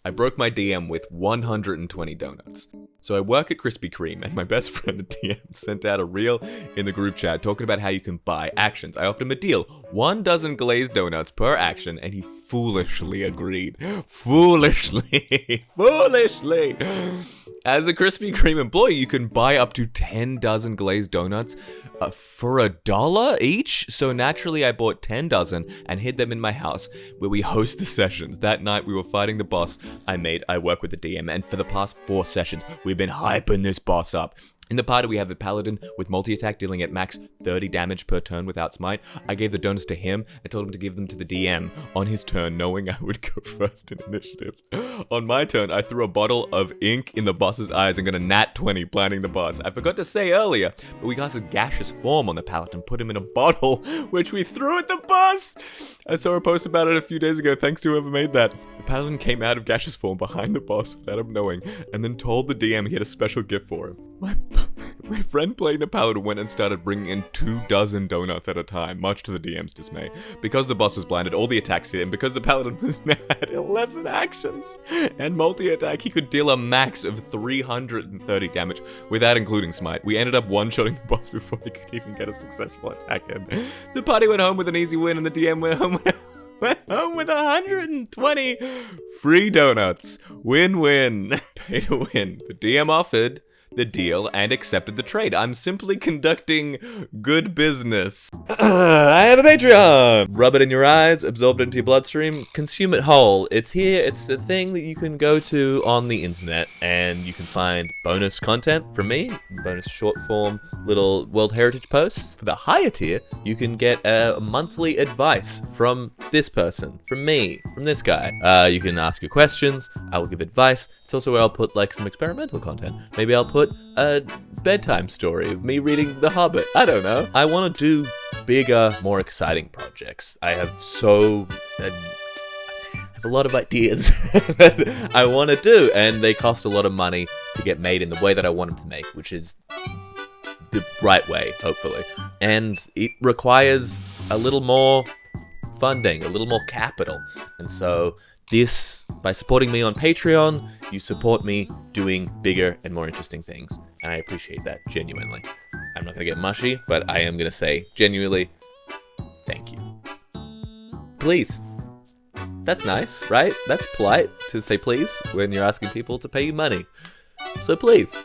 I broke my DM with 120 donuts. So I work at Krispy Kreme, and my best friend at DM sent out a reel in the group chat talking about how you can buy actions. I offered him a deal, 1 dozen glazed donuts per action, and he foolishly agreed. Foolishly. Foolishly. As a Krispy Kreme employee, you can buy up to 10 dozen glazed donuts for $1 each. So naturally, I bought 10 dozen and hid them in my house where we host the sessions. That night, we were fighting the boss I work with the DM, and for the past 4 sessions, we've been hyping this boss up. In the party, we have a paladin with multi-attack dealing at max 30 damage per turn without smite. I gave the donuts to him and told him to give them to the DM on his turn, knowing I would go first in initiative. On my turn, I threw a bottle of ink in the boss's eyes and got a nat 20 planning the boss. I forgot to say earlier, but we cast a gaseous form on the paladin, put him in a bottle, which we threw at the boss. I saw a post about it a few days ago, thanks to whoever made that. The paladin came out of gaseous form behind the boss without him knowing, and then told the DM he had a special gift for him. My friend playing the paladin went and started bringing in 2 dozen donuts at a time, much to the DM's dismay. Because the boss was blinded, all the attacks hit him. Because the paladin was mad, 11 actions and multi-attack, he could deal a max of 330 damage without including smite. We ended up one-shotting the boss before he could even get a successful attack in. The party went home with an easy win, and the DM went home with 120 free donuts. Win-win. Pay to win. The DM offered the deal and accepted the trade. I'm simply conducting good business. I have a Patreon! Rub it in your eyes, absorb it into your bloodstream, consume it whole. It's here, it's the thing that you can go to on the internet, and you can find bonus content from me, bonus short form little World Heritage posts. For the higher tier, you can get a monthly advice from this person, from me, from this guy. You can ask your questions, I will give advice. It's also where I'll put like some experimental content. Maybe I'll put a bedtime story of me reading The Hobbit. I don't know. I want to do bigger, more exciting projects. I have a lot of ideas that I want to do, and they cost a lot of money to get made in the way that I want them to make, which is the right way, hopefully. And it requires a little more funding, a little more capital. And so this, by supporting me on Patreon, you support me doing bigger and more interesting things. And I appreciate that, genuinely. I'm not going to get mushy, but I am going to say, genuinely, thank you. Please. That's nice, right? That's polite to say please when you're asking people to pay you money. So please.